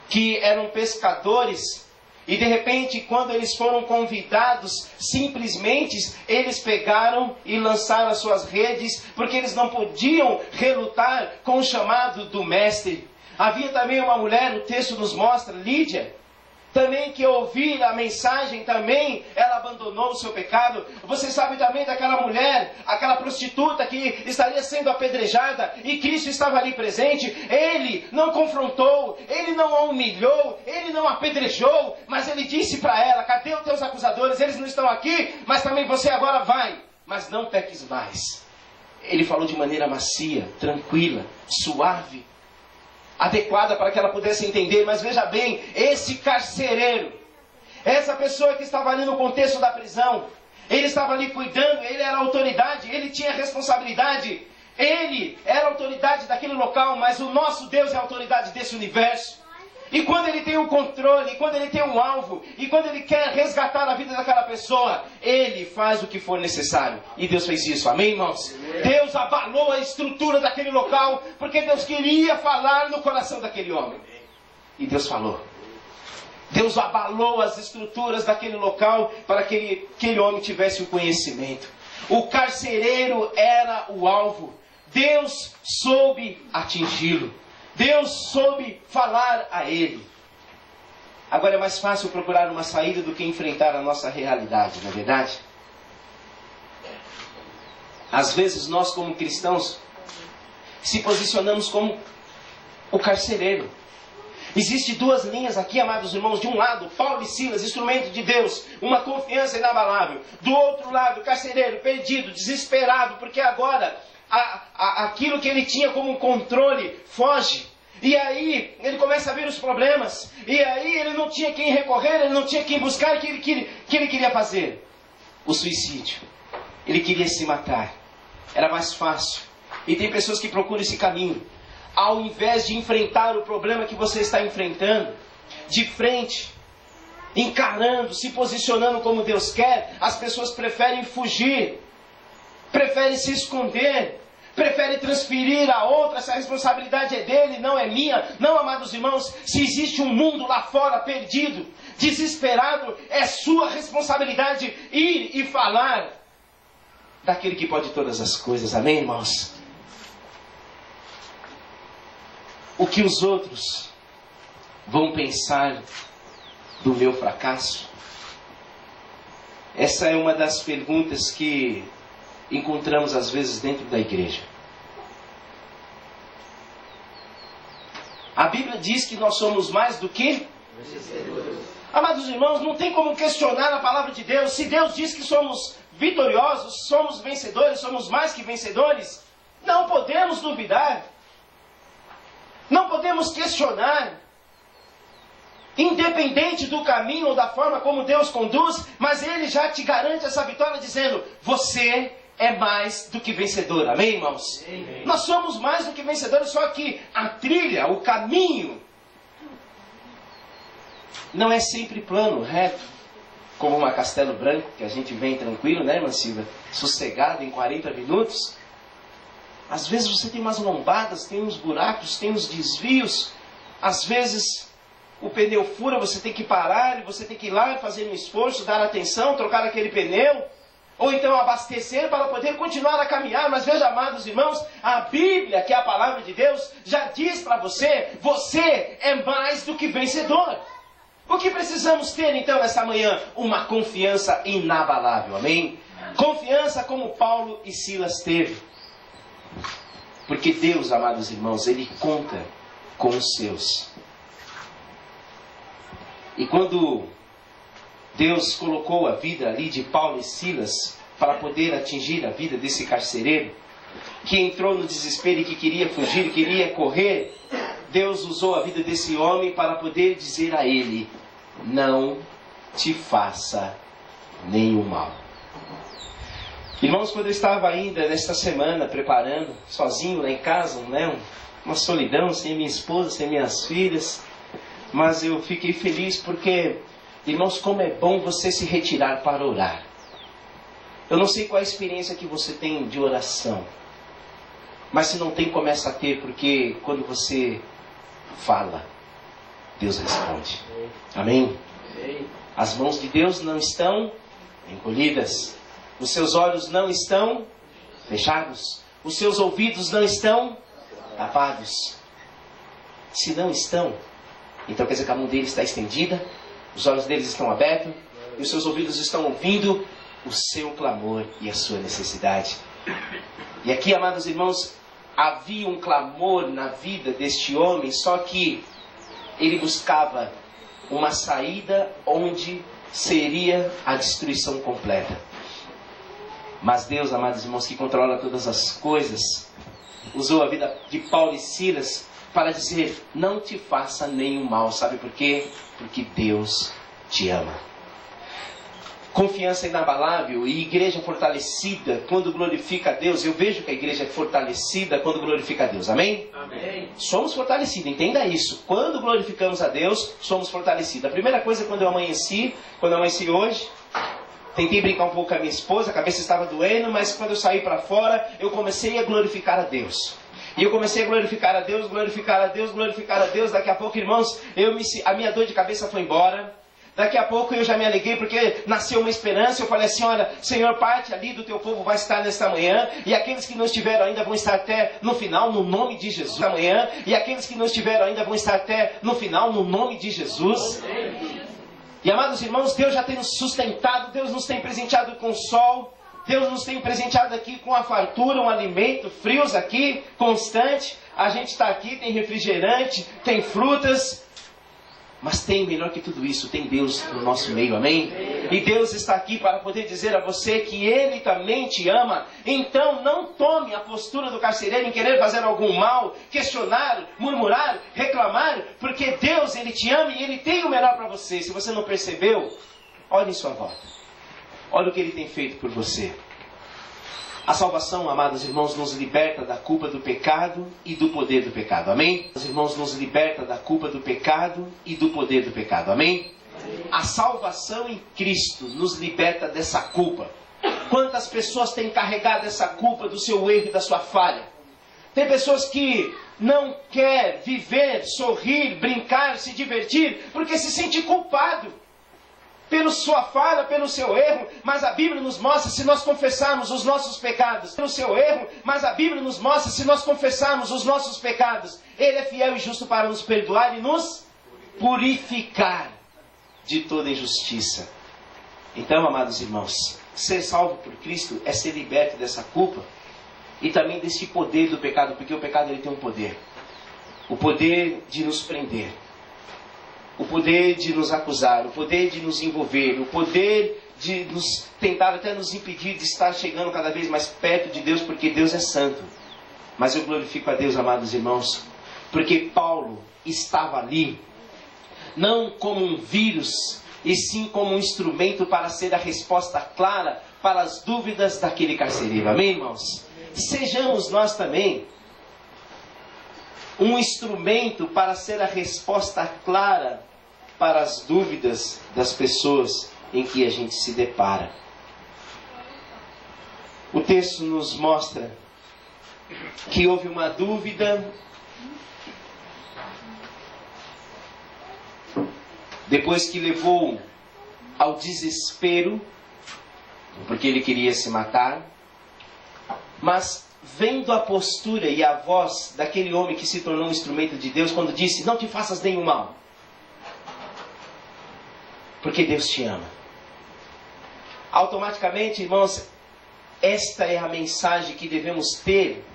que eram pescadores, e de repente, quando eles foram convidados, simplesmente eles pegaram e lançaram as suas redes, porque eles não podiam relutar com o chamado do mestre. Havia também uma mulher, o texto nos mostra, Lídia, também que ouvir a mensagem, também ela abandonou o seu pecado. Você sabe também daquela mulher, aquela prostituta que estaria sendo apedrejada e Cristo estava ali presente. Ele não confrontou, ele não a humilhou, ele não apedrejou, mas ele disse para ela, cadê os teus acusadores? Eles não estão aqui, mas também você agora vai, mas não peques mais. Ele falou de maneira macia, tranquila, suave, adequada para que ela pudesse entender. Mas veja bem, esse carcereiro, essa pessoa que estava ali no contexto da prisão, ele estava ali cuidando, ele era autoridade, ele tinha responsabilidade, ele era autoridade daquele local, mas o nosso Deus é a autoridade desse universo. E quando ele tem um controle, quando ele tem um alvo, e quando ele quer resgatar a vida daquela pessoa, ele faz o que for necessário. E Deus fez isso, amém, irmãos? Amém. Deus abalou a estrutura daquele local, porque Deus queria falar no coração daquele homem. E Deus falou. Deus abalou as estruturas daquele local para que aquele homem tivesse o conhecimento. O carcereiro era o alvo. Deus soube atingi-lo. Deus soube falar a ele. Agora é mais fácil procurar uma saída do que enfrentar a nossa realidade, não é verdade? Às vezes nós, como cristãos, se posicionamos como o carcereiro. Existem duas linhas aqui, amados irmãos. De um lado, Paulo e Silas, instrumento de Deus, uma confiança inabalável. Do outro lado, carcereiro, perdido, desesperado, porque agora aquilo que ele tinha como controle foge. E aí ele começa a ver os problemas. E aí ele não tinha quem recorrer, ele não tinha quem buscar. O que ele queria fazer? O suicídio. Ele queria se matar. Era mais fácil. E tem pessoas que procuram esse caminho. Ao invés de enfrentar o problema que você está enfrentando, de frente, encarando, se posicionando como Deus quer, as pessoas preferem fugir, preferem se esconder, preferem transferir a outra, essa responsabilidade é dele, não é minha. Não, amados irmãos, se existe um mundo lá fora perdido, desesperado, é sua responsabilidade ir e falar daquele que pode todas as coisas, amém, irmãos? O que os outros vão pensar do meu fracasso? Essa é uma das perguntas que encontramos às vezes dentro da igreja. A Bíblia diz que nós somos mais do que vencedores. Amados irmãos, não tem como questionar a palavra de Deus. Se Deus diz que somos vitoriosos, somos vencedores, somos mais que vencedores, não podemos duvidar. Não podemos questionar, independente do caminho ou da forma como Deus conduz, mas Ele já te garante essa vitória dizendo, você é mais do que vencedor, amém, irmãos? Amém. Nós somos mais do que vencedores, só que a trilha, o caminho, não é sempre plano, reto, como uma Castelo Branco, que a gente vem tranquilo, né, irmã Silvia? Sossegado em 40 minutos. Às vezes você tem umas lombadas, tem uns buracos, tem uns desvios. Às vezes o pneu fura, você tem que parar, você tem que ir lá fazer um esforço, dar atenção, trocar aquele pneu. ou então abastecer para poder continuar a caminhar. Mas veja, amados irmãos, a Bíblia, que é a palavra de Deus, já diz para você, você é mais do que vencedor. O que precisamos ter então nessa manhã? Uma confiança inabalável, amém? Confiança como Paulo e Silas teve. Porque Deus, amados irmãos, Ele conta com os seus. E quando Deus colocou a vida ali de Paulo e Silas para poder atingir a vida desse carcereiro, que entrou no desespero e que queria fugir, queria correr, Deus usou a vida desse homem para poder dizer a ele: não te faça nenhum mal. Irmãos, quando eu estava ainda nesta semana preparando, sozinho lá em casa, uma solidão, sem minha esposa, sem minhas filhas, mas eu fiquei feliz porque, irmãos, como é bom você se retirar para orar. Eu não sei qual a experiência que você tem de oração, mas se não tem, começa a ter, porque quando você fala, Deus responde. Amém? As mãos de Deus não estão encolhidas. Os seus olhos não estão fechados. Os seus ouvidos não estão tapados. Se não estão, então quer dizer que a mão dele está estendida, os olhos deles estão abertos e os seus ouvidos estão ouvindo o seu clamor e a sua necessidade. E aqui, amados irmãos, havia um clamor na vida deste homem, só que ele buscava uma saída onde seria a destruição completa. Mas Deus, amados irmãos, que controla todas as coisas, usou a vida de Paulo e Silas para dizer: não te faça nenhum mal. Sabe por quê? Porque Deus te ama. Confiança inabalável e igreja fortalecida quando glorifica a Deus. Eu vejo que a igreja é fortalecida quando glorifica a Deus. Amém? Amém. Somos fortalecidos, entenda isso. Quando glorificamos a Deus, somos fortalecidos. A primeira coisa, quando eu amanheci hoje, tentei brincar um pouco com a minha esposa, a cabeça estava doendo, mas quando eu saí para fora, eu comecei a glorificar a Deus. E eu comecei a glorificar a Deus, glorificar a Deus, glorificar a Deus. Daqui a pouco, irmãos, a minha dor de cabeça foi embora. Daqui a pouco eu já me alegrei porque nasceu uma esperança. Eu falei assim: olha, Senhor, parte ali do teu povo vai estar nesta manhã. E aqueles que não estiveram ainda vão estar até no final, no nome de Jesus. Amanhã. E aqueles que não estiveram ainda vão estar até no final, no nome de Jesus. E amados irmãos, Deus já tem nos sustentado. Deus nos tem presenteado com o sol. Deus nos tem presenteado aqui com a fartura, um alimento, frios aqui, constante. A gente está aqui, tem refrigerante, tem frutas. Mas tem, melhor que tudo isso, tem Deus no nosso meio, amém? E Deus está aqui para poder dizer a você que Ele também te ama. Então não tome a postura do carcereiro em querer fazer algum mal, questionar, murmurar, reclamar, porque Deus, Ele te ama e Ele tem o melhor para você. Se você não percebeu, olhe em sua volta. Olha o que Ele tem feito por você. A salvação, amados irmãos, nos liberta da culpa do pecado e do poder do pecado. Amém? Os irmãos, nos liberta da culpa do pecado e do poder do pecado. Amém? A salvação em Cristo nos liberta dessa culpa. Quantas pessoas têm carregado essa culpa do seu erro e da sua falha? Tem pessoas que não querem viver, sorrir, brincar, se divertir, porque se sente culpado pela sua falha, pelo seu erro. Mas a Bíblia nos mostra, se nós confessarmos os nossos pecados, pelo seu erro, mas a Bíblia nos mostra, se nós confessarmos os nossos pecados, Ele é fiel e justo para nos perdoar e nos purificar de toda injustiça. Então, amados irmãos, ser salvo por Cristo é ser liberto dessa culpa e também desse poder do pecado, porque o pecado ele tem um poder. O poder de nos prender, o poder de nos acusar, o poder de nos envolver, o poder de nos tentar até nos impedir de estar chegando cada vez mais perto de Deus, porque Deus é santo. Mas eu glorifico a Deus, amados irmãos, porque Paulo estava ali, não como um vírus, e sim como um instrumento para ser a resposta clara para as dúvidas daquele carcereiro. Amém, irmãos? Sejamos nós também um instrumento para ser a resposta clara para as dúvidas das pessoas em que a gente se depara. O texto nos mostra que houve uma dúvida, depois que levou ao desespero, porque ele queria se matar. Mas vendo a postura e a voz daquele homem que se tornou um instrumento de Deus, quando disse, não te faças nenhum mal, porque Deus te ama. Automaticamente, irmãos, esta é a mensagem que devemos ter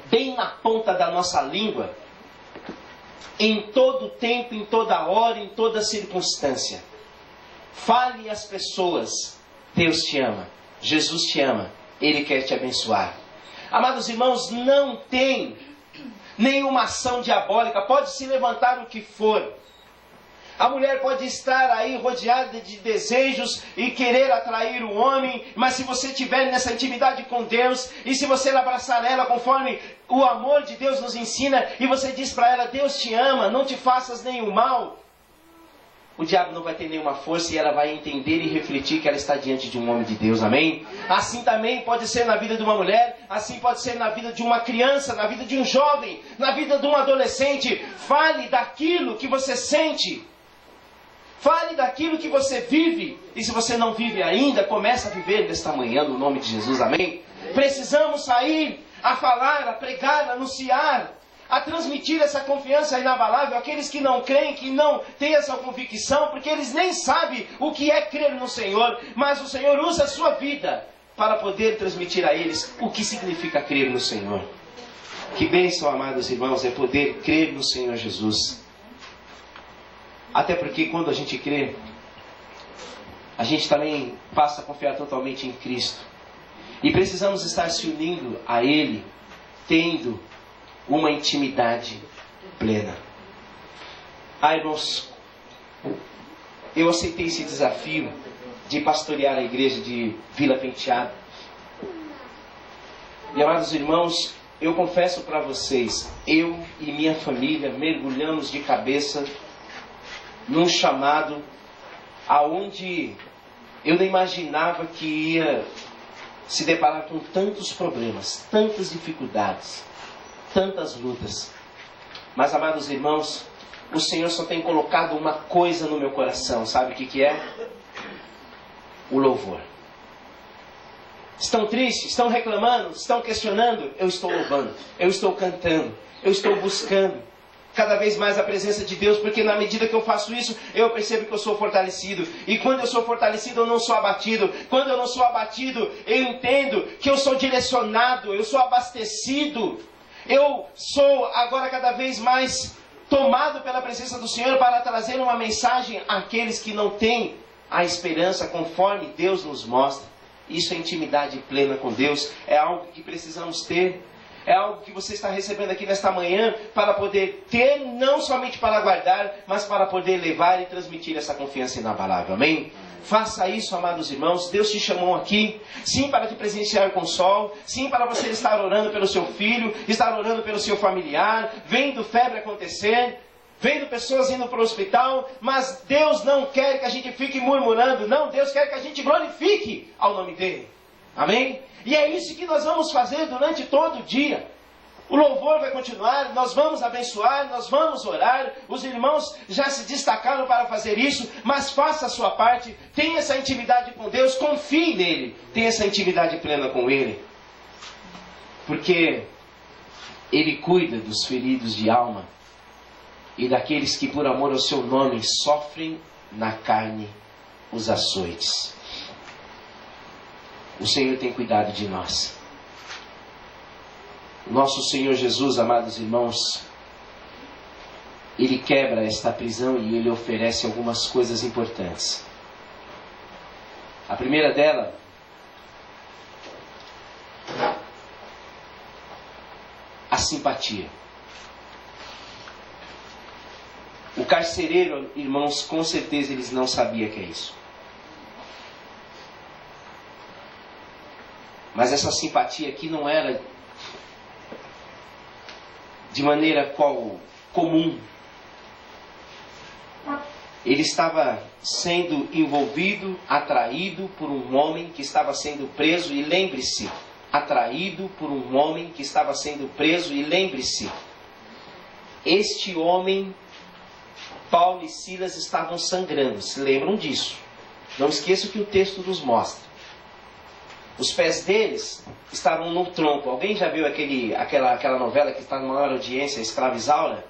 bem na ponta da nossa língua, em todo tempo, em toda hora, em toda circunstância. Fale às pessoas, Deus te ama, Jesus te ama, Ele quer te abençoar. Amados irmãos, não tem nenhuma ação diabólica, pode se levantar o que for. A mulher pode estar aí rodeada de desejos e querer atrair o homem, mas se você estiver nessa intimidade com Deus, e se você abraçar ela conforme o amor de Deus nos ensina, e você diz para ela, Deus te ama, não te faças nenhum mal, o diabo não vai ter nenhuma força e ela vai entender e refletir que ela está diante de um homem de Deus, amém? Assim também pode ser na vida de uma mulher, assim pode ser na vida de uma criança, na vida de um jovem, na vida de um adolescente. Fale daquilo que você sente. Fale daquilo que você vive. E se você não vive ainda, comece a viver nesta manhã, no nome de Jesus, amém? Precisamos sair a falar, a pregar, a anunciar, a transmitir essa confiança inabalável àqueles que não creem, que não têm essa convicção, porque eles nem sabem o que é crer no Senhor, mas o Senhor usa a sua vida para poder transmitir a eles o que significa crer no Senhor. Que bênção, amados irmãos, é poder crer no Senhor Jesus. Até porque quando a gente crê, a gente também passa a confiar totalmente em Cristo. E precisamos estar se unindo a Ele, tendo uma intimidade plena. Irmãos, eu aceitei esse desafio de pastorear a igreja de Vila Penteado. E, amados irmãos, eu confesso para vocês, eu e minha família mergulhamos de cabeça num chamado aonde eu não imaginava que ia se deparar com tantos problemas, tantas dificuldades, tantas lutas. Mas, amados irmãos, o Senhor só tem colocado uma coisa no meu coração. Sabe o que é? O louvor. Estão tristes? Estão reclamando? Estão questionando? Eu estou louvando. Eu estou cantando. Eu estou buscando cada vez mais a presença de Deus, porque na medida que eu faço isso, eu percebo que eu sou fortalecido. E quando eu sou fortalecido, eu não sou abatido. Quando eu não sou abatido, eu entendo que eu sou direcionado, eu sou abastecido. Eu sou agora cada vez mais tomado pela presença do Senhor para trazer uma mensagem àqueles que não têm a esperança conforme Deus nos mostra. Isso é intimidade plena com Deus, é algo que precisamos ter. É algo que você está recebendo aqui nesta manhã para poder ter, não somente para guardar, mas para poder levar e transmitir essa confiança inabalável. Amém? Faça isso, amados irmãos. Deus te chamou aqui, sim, para te presentear com o sol, sim, para você estar orando pelo seu filho, estar orando pelo seu familiar, vendo febre acontecer, vendo pessoas indo para o hospital, mas Deus não quer que a gente fique murmurando, não, Deus quer que a gente glorifique ao nome dEle. Amém? E é isso que nós vamos fazer durante todo o dia. O louvor vai continuar, nós vamos abençoar, nós vamos orar. Os irmãos já se destacaram para fazer isso, mas faça a sua parte. Tenha essa intimidade com Deus, confie nele. Tenha essa intimidade plena com Ele. Porque Ele cuida dos feridos de alma e daqueles que por amor ao seu nome sofrem na carne os açoites. O Senhor tem cuidado de nós. O nosso Senhor Jesus, amados irmãos, Ele quebra esta prisão e Ele oferece algumas coisas importantes. A primeira dela, a simpatia. O carcereiro, irmãos, com certeza eles não sabiam que é isso. Mas essa simpatia aqui não era de maneira comum. Ele estava sendo envolvido, atraído por um homem que estava sendo preso. E lembre-se, atraído por um homem que estava sendo preso. E lembre-se, este homem, Paulo e Silas estavam sangrando. Se lembram disso? Não esqueça o que o texto nos mostra. Os pés deles estavam no tronco. Alguém já viu aquela novela que está numa maior audiência, Escrava Isaura?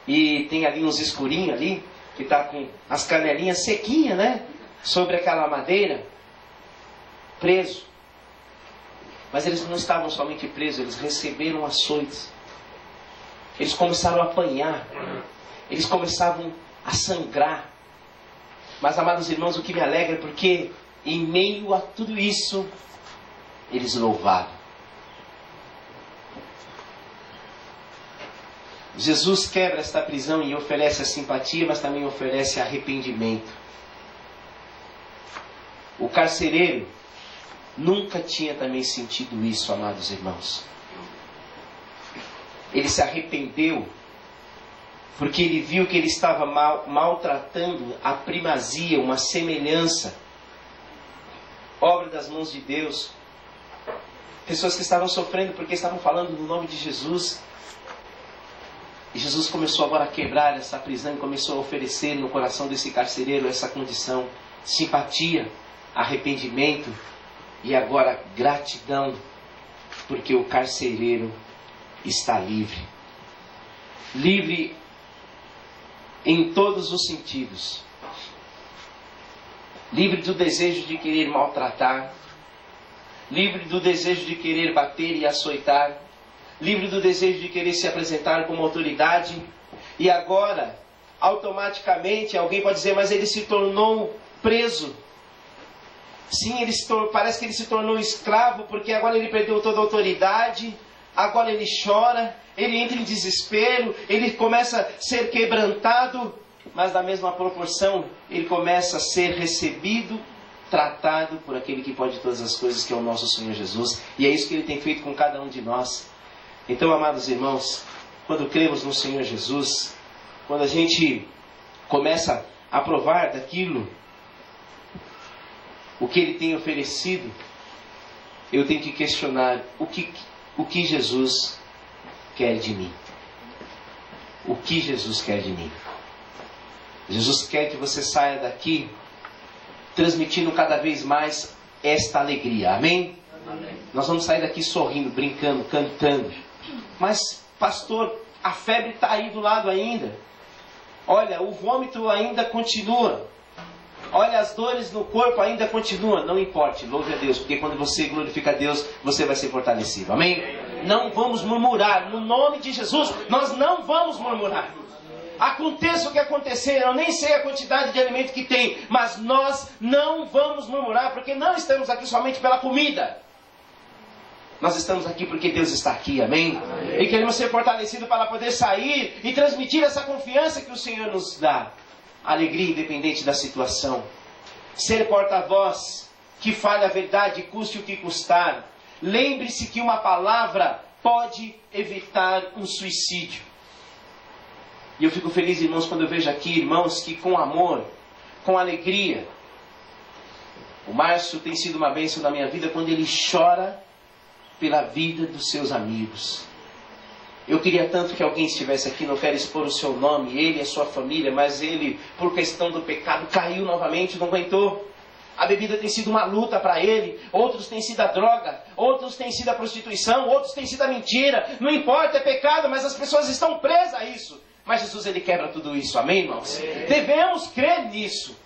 E tem ali uns escurinhos ali, que está com as canelinhas sequinhas, né? Sobre aquela madeira, preso. Mas eles não estavam somente presos, eles receberam açoites. Eles começaram a apanhar. Eles começavam a sangrar. Mas, amados irmãos, o que me alegra é porque, em meio a tudo isso, eles louvaram. Jesus quebra esta prisão e oferece a simpatia, mas também oferece arrependimento. O carcereiro nunca tinha também sentido isso, amados irmãos. Ele se arrependeu porque ele viu que ele estava maltratando a primazia, uma semelhança, obra das mãos de Deus. Pessoas que estavam sofrendo porque estavam falando no nome de Jesus. E Jesus começou agora a quebrar essa prisão e começou a oferecer no coração desse carcereiro essa condição: simpatia, arrependimento e agora gratidão, porque o carcereiro está livre. Livre em todos os sentidos. Livre do desejo de querer maltratar. Livre do desejo de querer bater e açoitar. Livre do desejo de querer se apresentar como autoridade. E agora, automaticamente, alguém pode dizer, mas ele se tornou preso. Sim, parece que ele se tornou escravo, porque agora ele perdeu toda a autoridade. Agora ele chora, ele entra em desespero, ele começa a ser quebrantado. Mas na mesma proporção, ele começa a ser recebido, tratado por aquele que pode todas as coisas, que é o nosso Senhor Jesus. E é isso que ele tem feito com cada um de nós. Então, amados irmãos, quando cremos no Senhor Jesus, quando a gente começa a provar daquilo, o que Ele tem oferecido, eu tenho que questionar o que Jesus quer de mim. O que Jesus quer de mim? Jesus quer que você saia daqui transmitindo cada vez mais esta alegria. Amém? Amém. Nós vamos sair daqui sorrindo, brincando, cantando. Mas, pastor, a febre está aí do lado ainda. Olha, o vômito ainda continua. Olha, as dores no corpo ainda continuam. Não importa, louve a Deus, porque quando você glorifica a Deus, você vai ser fortalecido. Amém? Não vamos murmurar. No nome de Jesus, nós não vamos murmurar. Aconteça o que acontecer, eu nem sei a quantidade de alimento que tem, mas nós não vamos murmurar, porque não estamos aqui somente pela comida. Nós estamos aqui porque Deus está aqui, amém? Amém? E queremos ser fortalecidos para poder sair e transmitir essa confiança que o Senhor nos dá. Alegria independente da situação. Ser porta-voz que fale a verdade, custe o que custar. Lembre-se que uma palavra pode evitar um suicídio. E eu fico feliz, irmãos, quando eu vejo aqui irmãos que com amor, com alegria. O Márcio tem sido uma bênção na minha vida quando ele chora pela vida dos seus amigos. Eu queria tanto que alguém estivesse aqui, não quero expor o seu nome, ele e a sua família, mas ele, por questão do pecado, caiu novamente, não aguentou. A bebida tem sido uma luta para ele, outros tem sido a droga, outros tem sido a prostituição, outros tem sido a mentira. Não importa, é pecado, mas as pessoas estão presas a isso. Mas Jesus, ele quebra tudo isso, amém, irmãos? Devemos crer nisso.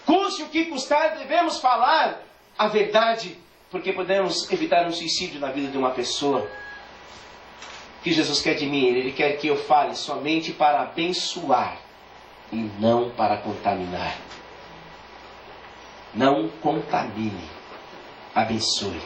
Custe o que custar, devemos falar a verdade, porque podemos evitar um suicídio na vida de uma pessoa. O que Jesus quer de mim? Ele quer que eu fale somente para abençoar e não para contaminar. Não contamine, abençoe.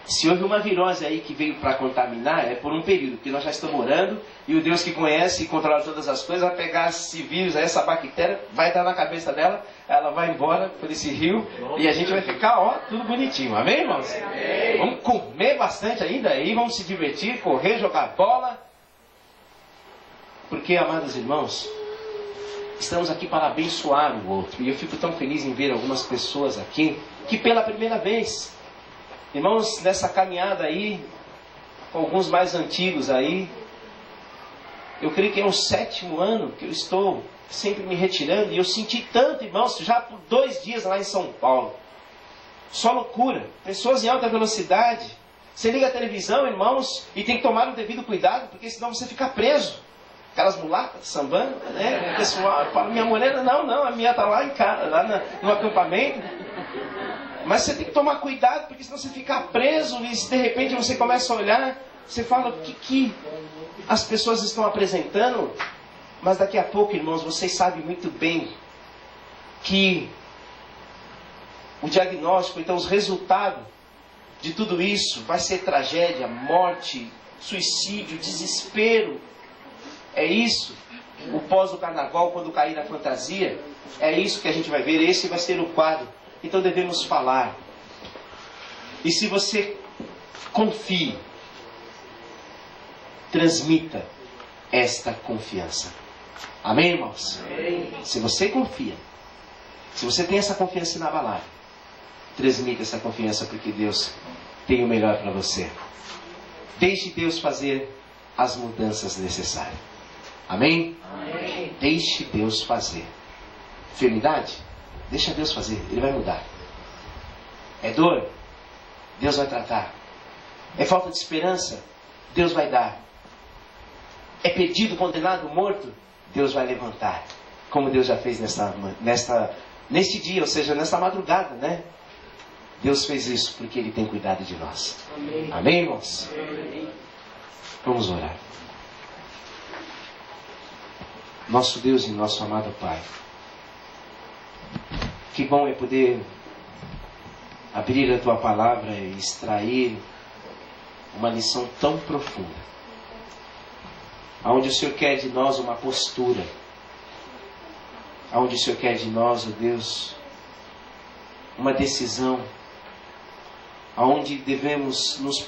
Se houve uma virose aí que veio para contaminar, é por um período, porque nós já estamos orando, e o Deus que conhece e controla todas as coisas vai pegar esse vírus, essa bactéria, vai dar na cabeça dela, ela vai embora por esse rio, e a gente vai ficar, ó, tudo bonitinho, amém, irmãos? Amém. Vamos comer bastante ainda aí, vamos se divertir, correr, jogar bola. Porque, amados irmãos, estamos aqui para abençoar o outro, e eu fico tão feliz em ver algumas pessoas aqui, que pela primeira vez, irmãos, nessa caminhada aí, com alguns mais antigos aí, eu creio que é o 7º ano que eu estou sempre me retirando, e eu senti tanto, irmãos, já por 2 dias lá em São Paulo. Só loucura. Pessoas em alta velocidade. Você liga a televisão, irmãos, e tem que tomar o devido cuidado, porque senão você fica preso. Aquelas mulatas sambando, né? O pessoal fala, minha mulher, não, a minha está lá em casa, lá no acampamento. Mas você tem que tomar cuidado, porque senão você fica preso e se de repente você começa a olhar, você fala, o que as pessoas estão apresentando? Mas daqui a pouco, irmãos, vocês sabem muito bem que o diagnóstico, então os resultados de tudo isso vai ser tragédia, morte, suicídio, desespero. É isso. O pós do carnaval, quando cair na fantasia, é isso que a gente vai ver. Esse vai ser o quadro. Então devemos falar. E se você confie, transmita esta confiança. Amém, irmãos? Amém. Se você confia, se você tem essa confiança inabalável, transmita essa confiança, porque Deus tem o melhor para você. Deixe Deus fazer as mudanças necessárias. Amém? Amém? Deixe Deus fazer. Enfermidade? Deixa Deus fazer. Ele vai mudar. É dor? Deus vai tratar. É falta de esperança? Deus vai dar. É perdido, condenado, morto? Deus vai levantar. Como Deus já fez neste dia, ou seja, nesta madrugada, né? Deus fez isso porque Ele tem cuidado de nós. Amém, amém, irmãos? Amém. Vamos orar. Nosso Deus e nosso amado Pai, que bom é poder abrir a Tua palavra e extrair uma lição tão profunda, onde o Senhor quer de nós uma postura, onde o Senhor quer de nós, ó Deus, uma decisão, onde devemos nos